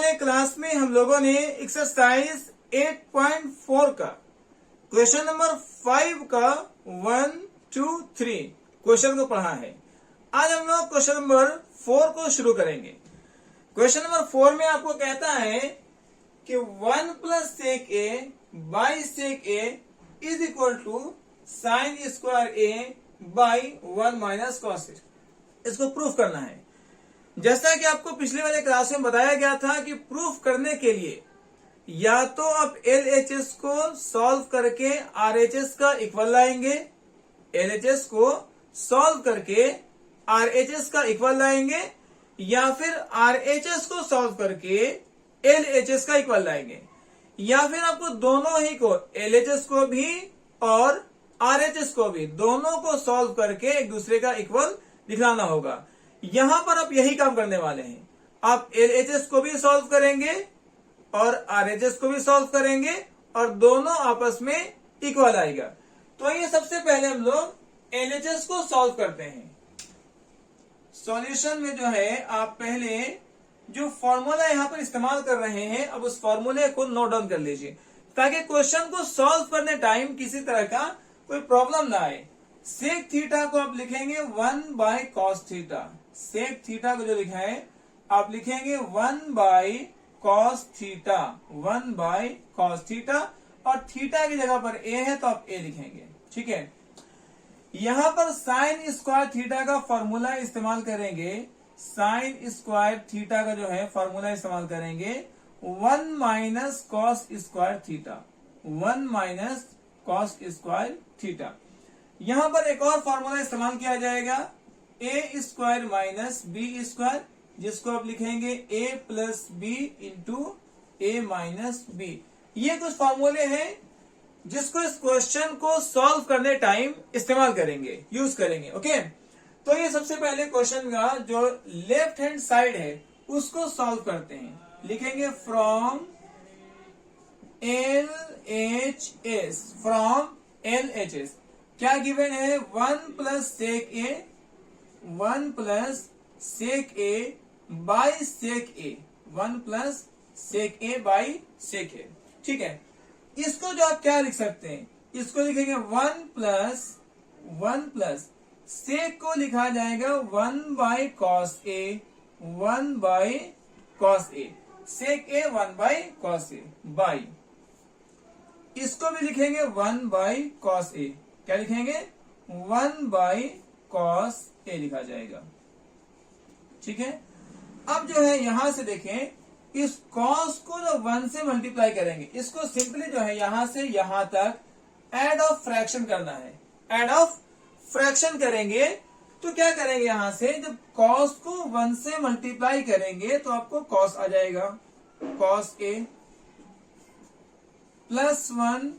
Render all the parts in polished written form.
वाले क्लास में हम लोगों ने एक्सरसाइज 8.4 का क्वेश्चन नंबर 5 का 1, 2, 3 क्वेश्चन को पढ़ा है। आज हम लोग क्वेश्चन नंबर 4 को शुरू करेंगे। क्वेश्चन नंबर 4 में आपको कहता है कि 1 plus sec A by sec A is equal to sine square A by 1 minus cos A. इसको प्रूफ करना है। जैसा कि आपको पिछले वाले क्लास में बताया गया था कि प्रूफ करने के लिए या तो आप LHS को सॉल्व करके RHS का इक्वल लाएंगे, LHS को सॉल्व करके RHS का इक्वल लाएंगे, या फिर RHS को सॉल्व करके LHS का इक्वल लाएंगे, या फिर आपको दोनों ही को LHS को भी और RHS को भी दोनों को सॉल्व करके एक दूसरे का इक्वल दिखाना होगा। यहां पर आप यही काम करने वाले हैं। आप LHS को भी सॉल्व करेंगे और RHS को भी सॉल्व करेंगे और दोनों आपस में इक्वल आएगा। तो ये सबसे पहले हम लोग LHS को सॉल्व करते हैं। सॉल्यूशन में जो है आप पहले जो फॉर्मूला यहां पर इस्तेमाल कर रहे हैं, अब उस फॉर्मूले को नोट डाउन कर लीजिए ताकि क्वेश्चन को सॉल्व करने टाइम किसी तरह का कोई प्रॉब्लम ना आए। सेक थीटा को आप लिखेंगे 1 by cos theta. Sec theta को जो लिखा है आप लिखेंगे 1 by cos theta, 1 by cos theta, और थीटा की जगह पर ए है तो आप ए लिखेंगे। ठीक है। यहां पर साइन स्क्वायर थीटा का फॉर्मूला इस्तेमाल करेंगे। साइन स्क्वायर थीटा का जो है फॉर्मूला इस्तेमाल करेंगे 1 minus cos square theta, 1 minus cos square theta. यहां पर एक और फॉर्मूला इस्तेमाल किया जाएगा ए स्क्वायर माइनस बी स्क्वायर, जिसको आप लिखेंगे ए plus B into A minus B. ये कुछ फॉर्मूले हैं जिसको इस क्वेश्चन को सॉल्व करने टाइम इस्तेमाल करेंगे, यूज करेंगे। ओके, तो ये सबसे पहले क्वेश्चन का जो लेफ्ट हैंड साइड है उसको सॉल्व करते हैं। लिखेंगे फ्रॉम LHS, फ्रॉम LHS क्या गिवन है 1 plus sec A, 1 plus sec A by sec A, 1 plus sec A by sec A. ठीक है। इसको जो आप क्या लिख सकते हैं, इसको लिखेंगे 1 प्लस सेक को लिखा जाएगा 1 by cos A, 1 by cos A, sec A 1 by cos A, by इसको भी लिखेंगे 1 बाई कॉस ए। क्या लिखेंगे 1 बाई कॉस ए लिखा जाएगा। ठीक है। अब जो है यहां से देखें, इस कॉस को जो 1 से मल्टीप्लाई करेंगे, इसको सिंपली जो है यहां से यहां तक एड ऑफ फ्रैक्शन करना है। एड ऑफ फ्रैक्शन करेंगे तो क्या करेंगे, यहां से जब कॉस को 1 से मल्टीप्लाई करेंगे तो आपको कॉस आ जाएगा, cos A plus 1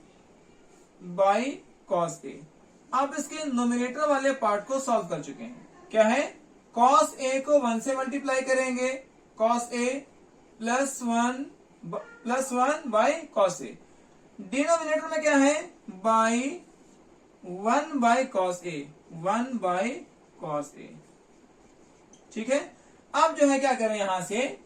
by cos A. आप इसके नोमिनेटर वाले पार्ट को सॉल्व कर चुके हैं। क्या है, कॉस ए को 1 से मल्टीप्लाई करेंगे, cos A plus 1 by cos A. Denominator में क्या है, by 1 by cos A, 1 by cos A. ठीक है। अब जो है क्या करें, यहां से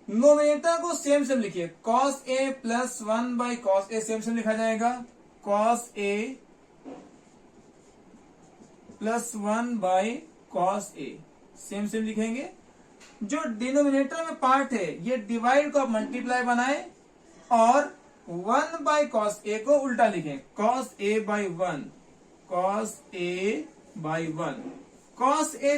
नोमिनेटर को सेम सेम लिखिए, cos A plus 1 by cos A same same लिखा जाएगा, cos A plus 1 by cos A same same लिखेंगे। जो डिनोमिनेटर में पार्ट है ये डिवाइड को आप मल्टीप्लाई बनाए और 1 बाई कॉस ए को उल्टा लिखें, cos A by 1, cos A by 1, cos A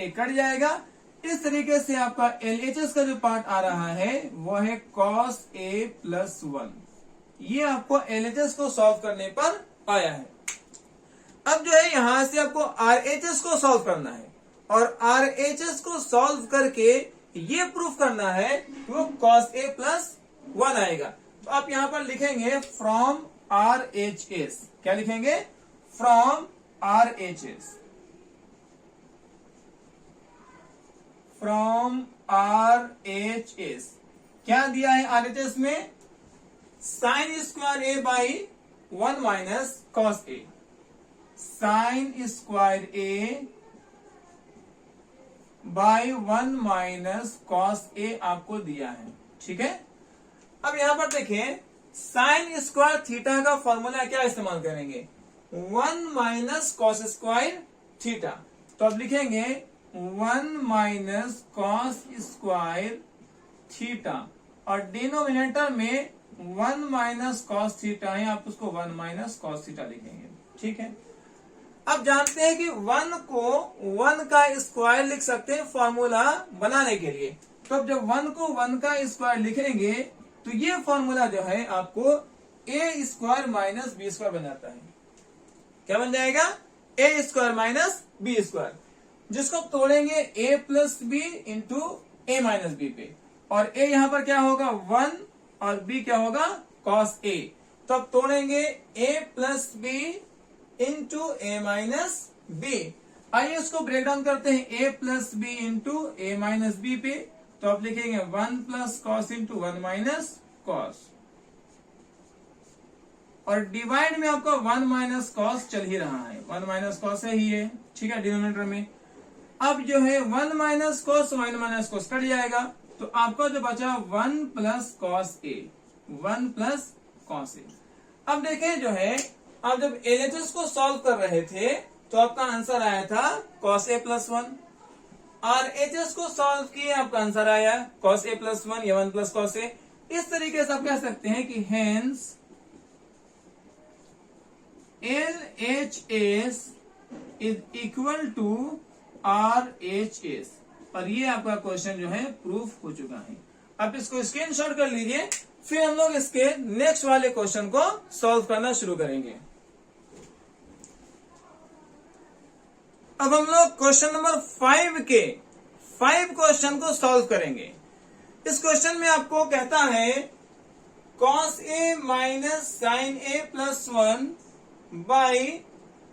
cut जाएगा। इस तरीके से आपका LHS का जो पार्ट आ रहा है वो है कॉस ए प्लस 1। ये आपको LHS को सॉल्व करने पर आया है। अब जो है यहां से आपको RHS को सॉल्व करना है और RHS को सॉल्व करके ये प्रूफ करना है कि वो कॉस ए प्लस 1 आएगा। तो आप यहां पर लिखेंगे फ्रॉम RHS। क्या लिखेंगे, फ्रॉम RHS, फ्रॉम RHS। क्या दिया है RHS में, sine square A by 1 minus cos A, sine square A by 1 minus cos A आपको दिया है। ठीक है, अब यहां पर देखें साइन स्क्वायर थीटा का फॉर्मूला क्या इस्तेमाल करेंगे, 1 माइनस कॉस स्क्वायर थीटा। तो अब लिखेंगे 1 माइनस कॉस स्क्वायर थीटा और डिनोमिनेटर में 1 माइनस कॉस थीटा है, आप उसको 1 माइनस कॉस थीटा लिखेंगे। ठीक है, अब जानते हैं कि 1 को 1 का स्क्वायर लिख सकते हैं फॉर्मूला बनाने के लिए। तो अब जब 1 को 1 का स्क्वायर लिखेंगे तो ये फॉर्मूला जो है आपको ए स्क्वायर माइनस बी स्क्वायर बन जाता है। क्या बन जाएगा, ए स्क्वायर माइनस बी स्क्वायर, जिसको तोड़ेंगे ए plus B into A minus B पे, और ए यहां पर क्या होगा 1 और बी क्या होगा कॉस ए। तो अब तोड़ेंगे ए plus B into A minus B. आइए उसको ब्रेक डाउन करते हैं, ए plus B into A minus B पे। तो आप लिखेंगे 1 plus cos into 1 minus cos, और डिवाइड में आपका 1 माइनस कॉस चल ही रहा है, 1 माइनस कॉस है ही है। ठीक है, डिनोमिनेटर में अब जो है 1 minus cos 1 minus cos cut जाएगा, तो आपका जो बचा 1 plus cos A, 1 plus cos A. अब देखें जो है, आप जब एलएचएस को सॉल्व कर रहे थे तो आपका आंसर आया था कॉस ए प्लस 1, और एचएस को सॉल्व किए आपका आंसर आया कॉस ए प्लस 1 या 1 प्लस कॉस ए। इस तरीके से आप कह सकते हैं कि hence LHS is equal to RHS, और ये आपका क्वेश्चन जो है प्रूफ हो चुका है। आप इसको स्क्रीनशॉट कर लीजिए, फिर हम लोग इसके नेक्स्ट वाले क्वेश्चन को सॉल्व करना शुरू करेंगे। अब हम लोग क्वेश्चन नंबर 5 के 5 क्वेश्चन को सॉल्व करेंगे। इस क्वेश्चन में आपको कहता है cos A minus sine A plus 1 by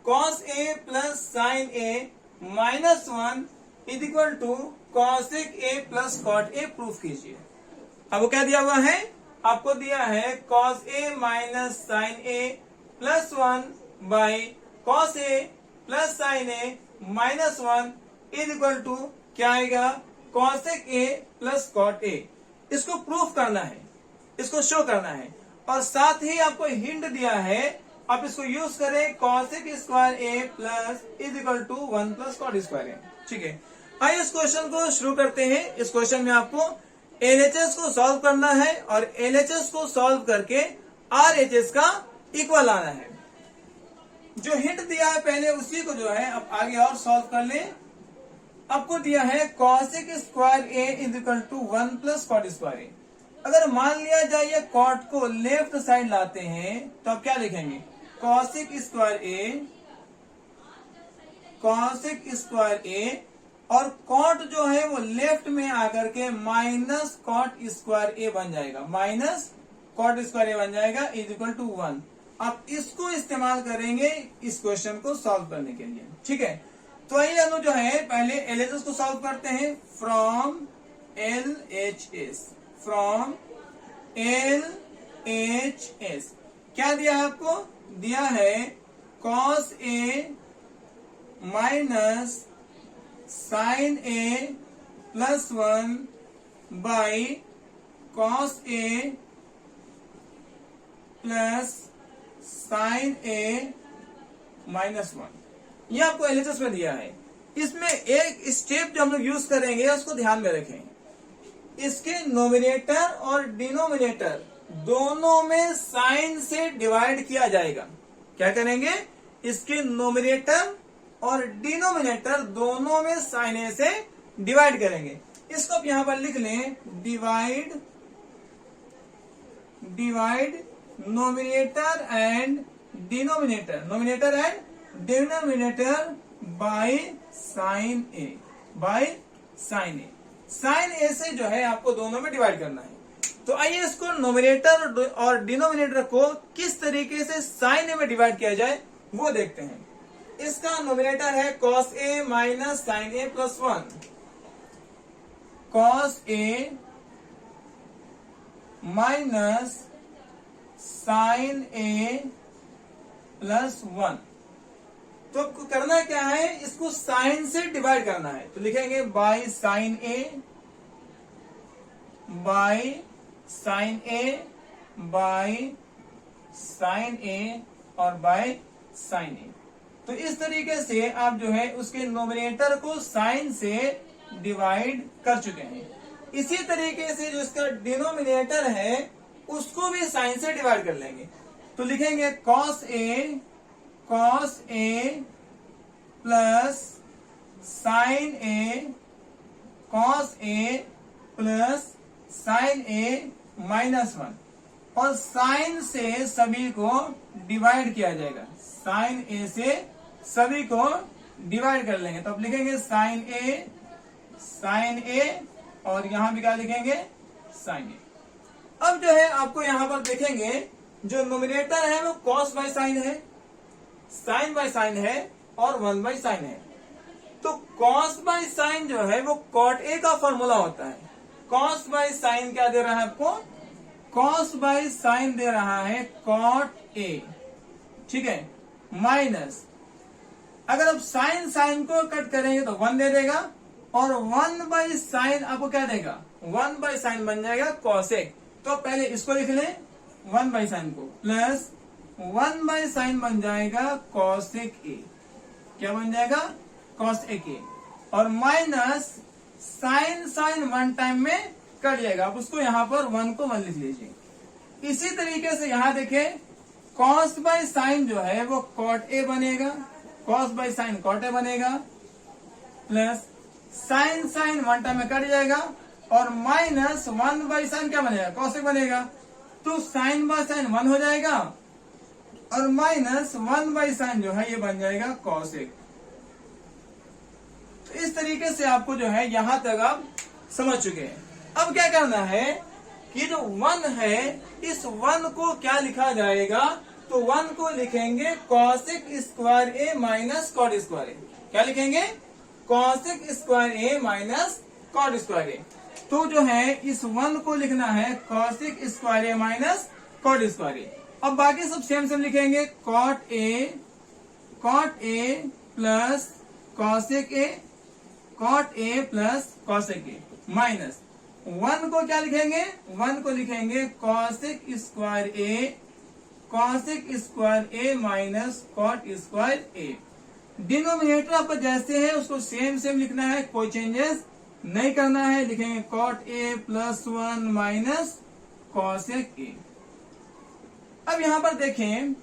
cos A plus sine A minus 1 is equal to cosec A plus cot A proof कीजिए। अब वो क्या दिया हुआ है, आपको दिया है cos A minus sine A plus 1 by cos A plus sine A minus 1 is equal to क्या आएगा, cosec A plus cot A. इसको प्रूफ करना है, इसको शो करना है, और साथ ही आपको हिंट दिया है आप इसको यूज करें cosec square A plus is equal to 1 plus cot square A. ठीक है, आइए इस क्वेश्चन को शुरू करते हैं। इस क्वेश्चन में आपको एलएचएस को सॉल्व करना है और एलएचएस को सॉल्व करके आरएचएस का इक्वल आना है। जो हिंट दिया है पहले उसी को जो है अब आगे और सॉल्व कर ले। आपको दिया है cosec square A is equal to 1 plus cot square A. अगर मान लिया जाए ये कॉट को लेफ्ट साइड लाते हैं तो आप क्या लिखेंगे, कॉसेक स्क्वायर ए, कॉसेक स्क्वायर ए, और कॉट जो है वो लेफ्ट में आकर के माइनस कॉट स्क्वायर ए बन जाएगा, माइनस कॉट स्क्वायर ए बन जाएगा इज इक्वल टू 1। आप इसको इस्तेमाल करेंगे इस क्वेश्चन को सॉल्व करने के लिए। ठीक है, तो आइए हम जो है पहले एलएचएस को सॉल्व करते हैं। फ्रॉम LHS, फ्रॉम LHS क्या दिया है आपको, दिया है cos A minus sine A plus 1 by cos A plus sine A minus 1। ये आपको एलएचएस में दिया है। इसमें एक स्टेप जो हम लोग यूज करेंगे उसको ध्यान में रखें, इसके नोमिनेटर और डिनोमिनेटर दोनों में साइन से डिवाइड किया जाएगा। क्या करेंगे, इसके नोमिनेटर और डिनोमिनेटर दोनों में साइन ए से डिवाइड करेंगे। इसको आप यहां पर लिख लें, divide divide nominator and denominator, nominator and denominator by sine A, by sine A. Sine A से जो है आपको दोनों में डिवाइड करना है। तो आइए इसको नोमिनेटर और डिनोमिनेटर को किस तरीके से साइन ए में डिवाइड किया जाए वो देखते हैं। इसका नोमिनेटर है cos A minus sine A plus 1, cos A minus sine A plus 1। तो आपको करना क्या है, इसको साइन से डिवाइड करना है। तो लिखेंगे by sine A, by sine A, by sine A और बाय साइन ए। तो इस तरीके से आप जो है उसके नोमिनेटर को साइन से डिवाइड कर चुके हैं। इसी तरीके से जो इसका डिनोमिनेटर है उसको भी साइन से डिवाइड कर लेंगे। तो लिखेंगे cos A plus sine A cos A plus sine ए -1, और साइन से सभी को डिवाइड किया जाएगा। साइन ए से सभी को डिवाइड कर लेंगे। तो अब लिखेंगे साइन ए और यहां भी क्या लिखेंगे, साइन ए। अब जो है आपको यहां पर देखेंगे जो नोमिनेटर है वो कॉस बाय साइन है, साइन बाय साइन है और 1 बाय साइन है। तो कॉस बाय साइन जो है वो कॉट ए का फॉर्मूला होता है। कॉस बाय साइन क्या दे रहा है आपको, कॉस बाय साइन दे रहा है कॉट ए, ठीक है, माइनस अगर आप साइन साइन को कट करेंगे तो 1 दे देगा, और 1 बाय साइन आपको क्या देगा, 1 बाय साइन बन जाएगा कॉसेक। तो पहले इसको लिख लें 1 बाय साइन को, प्लस 1 बाय साइन बन जाएगा कॉसेक ए, क्या बन जाएगा, कॉसेक ए, और माइनस साइन साइन 1 टाइम में कट जाएगा। आप उसको यहां पर 1 को 1 लिख लीजिए। इसी तरीके से यहां देखें कॉस बाय साइन जो है वो कॉट ए बनेगा, cos by sine cot A बनेगा, प्लस साइन साइन 1 टाइम में कट जाएगा, और माइनस 1 बाय साइन क्या बनेगा, कॉसेक बनेगा। तो साइन बाय साइन 1 हो जाएगा, और माइनस 1 बाय साइन जो है ये बन जाएगा कॉसेक। तो इस तरीके से आपको जो है यहां तक आप समझ चुके हैं। अब क्या करना है कि जो 1 है इस 1 को क्या लिखा जाएगा, तो 1 को लिखेंगे cosec square A minus cot square A. क्या लिखेंगे, cosec square A minus cot square A. तो जो है इस 1 को लिखना है cosec square A minus cot square A. अब बाकी सब सेम सेम लिखेंगे, cot A plus cosec A, cot A plus cosec A, minus 1 को क्या लिखेंगे, 1 को लिखेंगे cosec square A minus cot square A. Denominator आपका जैसे है उसको सेम सेम लिखना है, कोई चेंजेस नहीं करना है। लिखेंगे cot A plus 1 minus cosec A. अब यहां पर देखें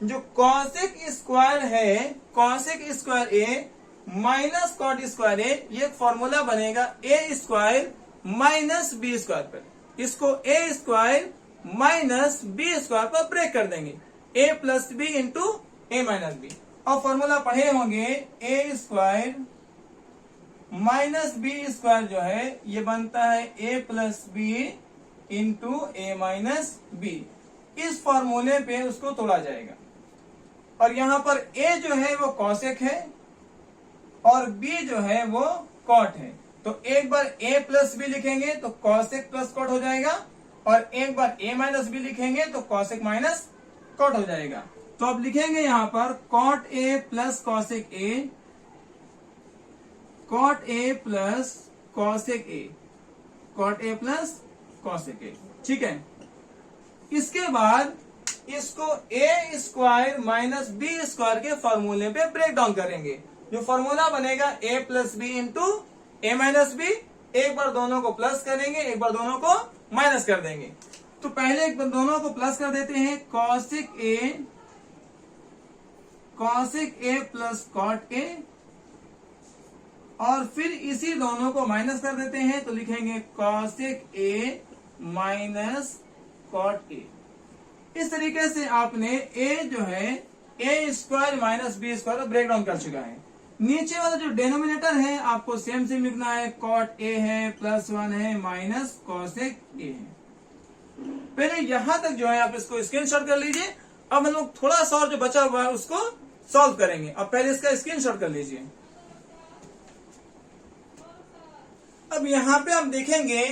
जो कॉसेक स्क्वायर है, cosec square A minus cot square A, ये फॉर्मूला बनेगा A square minus B square पर। इसको A square minus B square पर ब्रेक कर देंगे, A plus B into A minus B. और फॉर्मूला पढ़े होंगे A square minus B square जो है ये बनता है A plus B into A minus B. इस फॉर्मूले पे उसको तोड़ा जाएगा, और यहां पर ए जो है वो कॉसेक है और बी जो है वो कॉट है। तो एक बार ए प्लस बी लिखेंगे तो कॉसेक प्लस कॉट हो जाएगा, और एक बार ए माइनस बी लिखेंगे तो कॉसेक माइनस कॉट हो जाएगा। तो अब लिखेंगे यहां पर cot A plus cosec A, cot A plus cosec A, cot A plus cosec A, ठीक है। इसके बाद इसको A square minus B square के फॉर्मूले पे ब्रेक डाउन करेंगे। जो फॉर्मूला बनेगा A plus B into A minus B, एक बार दोनों को प्लस करेंगे, एक बार दोनों को माइनस कर देंगे। तो पहले एक बार दोनों को प्लस कर देते हैं, cosec A plus cot A, और फिर इसी दोनों को माइनस कर देते हैं। तो लिखेंगे cosec A minus cot A. इस तरीके से आपने ए जो है A square minus B square break down कर चुका है। नीचे वाला जो डिनोमिनेटर है आपको सेम सेम लिखना है, कॉट ए है प्लस 1 है माइनस कॉसेक ए है। पहले यहां तक जो है आप इसको स्क्रीनशॉट कर लीजिए। अब हम लोग थोड़ा सा और जो बचा हुआ है उसको सॉल्व करेंगे। अब पहले इसका स्क्रीनशॉट कर लीजिए। अब यहां पे हम देखेंगे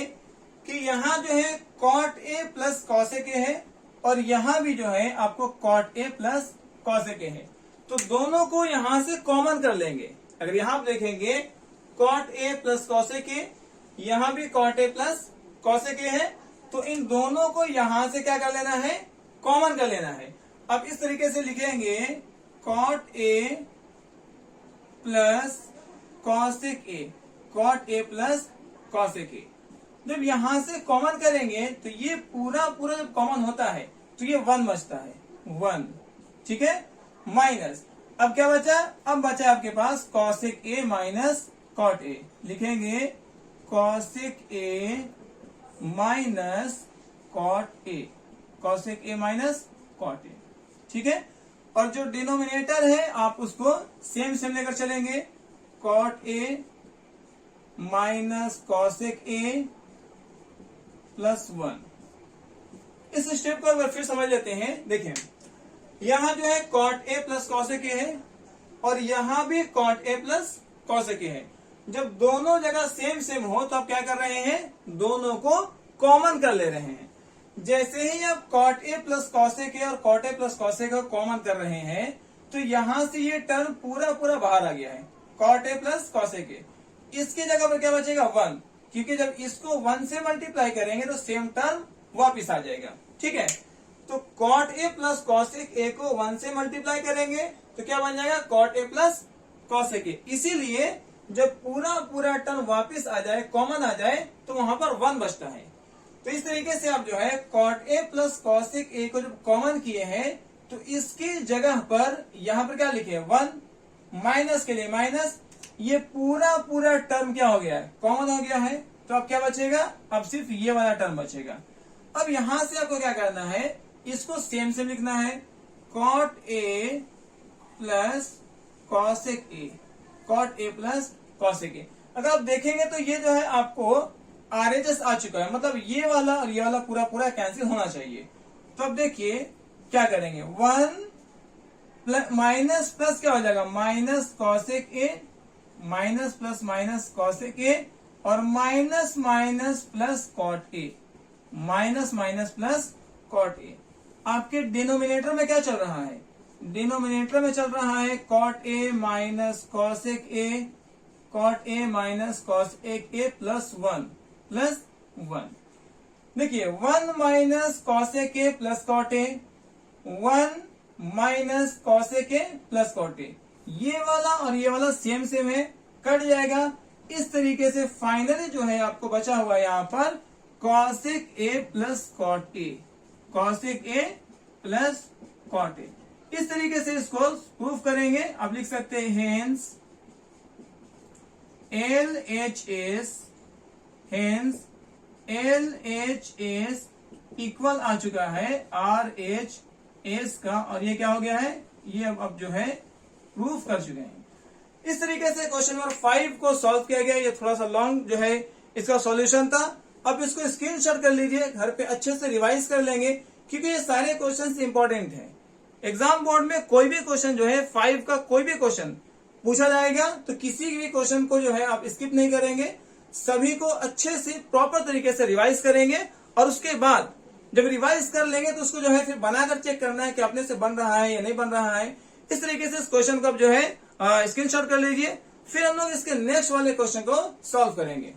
कि यहां जो है cot A plus cosec A है, और यहां भी जो है आपको cot A plus cosec A है। तो दोनों को यहां से कॉमन कर लेंगे। अगर यहां आप देखेंगे cot a plus cosec a, यहां भी cot a plus cosec a है, तो इन दोनों को यहां से क्या कर लेना है, कॉमन कर लेना है। अब इस तरीके से लिखेंगे cot a plus cosec a, cot a plus cosec a। जब यहां से कॉमन करेंगे तो ये पूरा पूरा जब कॉमन होता है तो ये 1 बचता है, 1, ठीक है, माइनस। अब क्या बचा, अब बचा आपके पास cosec a minus cot a। लिखेंगे cosec a minus cot a, cosec a minus cot a, ठीक है। और जो डिनोमिनेटर है आप उसको सेम सेम लेकर चलेंगे, cot a minus cosec a plus 1। इस स्टेप को अगर फिर समझ लेते हैं, देखिए यहां जो है cot a plus cosec a है और यहां भी cot a plus cosec a है। जब दोनों जगह सेम सेम हो तो आप क्या कर रहे हैं, दोनों को कॉमन कर ले रहे हैं। जैसे ही आप cot a plus cosec a और cot a plus cosec a common कर रहे हैं तो यहां से ये टर्म पूरा पूरा बाहर आ गया है, cot a plus cosec a। इसकी जगह पर क्या बचेगा, 1, क्योंकि जब इसको 1 से मल्टीप्लाई करेंगे तो सेम टर्म वापिस आ जाएगा, ठीक है। तो cot a plus cosec a को 1 से मल्टीप्लाई करेंगे तो क्या बन जाएगा, cot a plus cosec a। इसीलिए जब पूरा पूरा टर्म वापिस आ जाए, कॉमन आ जाए, तो वहां पर 1 बचता है। तो इस तरीके से आप जो है cot a plus cosec a को जब कॉमन किए हैं तो इसकी जगह पर यहां पर क्या लिखे, 1, माइनस के लिए माइनस, ये पूरा पूरा टर्म क्या हो गया है, कॉमन हो गया है। तो अब क्या बचेगा, अब सिर्फ ये वाला टर्म बचेगा। अब यहां से आपको क्या करना है, इसको सेम सेम लिखना है, cot a plus cosec a, cot a plus cosec a। अगर आप देखेंगे तो ये जो है आपको RHS आ चुका है, मतलब ये वाला और ये वाला पूरा पूरा कैंसिल होना चाहिए। तो अब देखिए क्या करेंगे, 1 प्लस माइनस प्लस क्या हो जाएगा, minus cosec a, minus plus minus cosec a और minus minus plus cot a, minus minus plus cot a। आपके डिनोमिनेटर में क्या चल रहा है, डिनोमिनेटर में चल रहा है cot a minus cosec a, cot a minus cosec a plus 1। देखिए 1 minus cosec a plus cot a, 1 minus cosec a plus cot a। ये वाला और ये वाला सेम सेम है, कट जाएगा। इस तरीके से फाइनली जो है आपको बचा हुआ यहाँ पर cosec a plus cot a, cosec a plus cot a। इस तरीके से इसको प्रूफ करेंगे। आप लिख सकते हैं हेंस LHS इक्वल आ चुका है RHS का, और ये क्या हो गया है, ये अब जो है प्रूफ कर चुके हैं। इस तरीके से क्वेश्चन नंबर 5 को सॉल्व किया गया। ये थोड़ा सा लॉन्ग जो है इसका सॉल्यूशन था। अब इसको स्क्रीनशॉट कर लीजिए, घर पे अच्छे से रिवाइज कर लेंगे, क्योंकि ये सारे क्वेश्चंस इंपॉर्टेंट हैं। एग्जाम बोर्ड में कोई भी क्वेश्चन जो है 5 का कोई भी क्वेश्चन पूछा जाएगा तो किसी भी क्वेश्चन को जो है आप स्किप नहीं करेंगे, सभी को अच्छे से प्रॉपर तरीके से रिवाइज करेंगे। और उसके बाद जब रिवाइज कर लेंगे तो उसको जो है फिर बनाकर चेक करना है कि अपने से बन रहा है या नहीं बन रहा है। इस तरीके से इस क्वेश्चन को जो है स्क्रीनशॉट कर लीजिए, फिर हम लोग इसके नेक्स्ट वाले क्वेश्चन को सॉल्व करेंगे।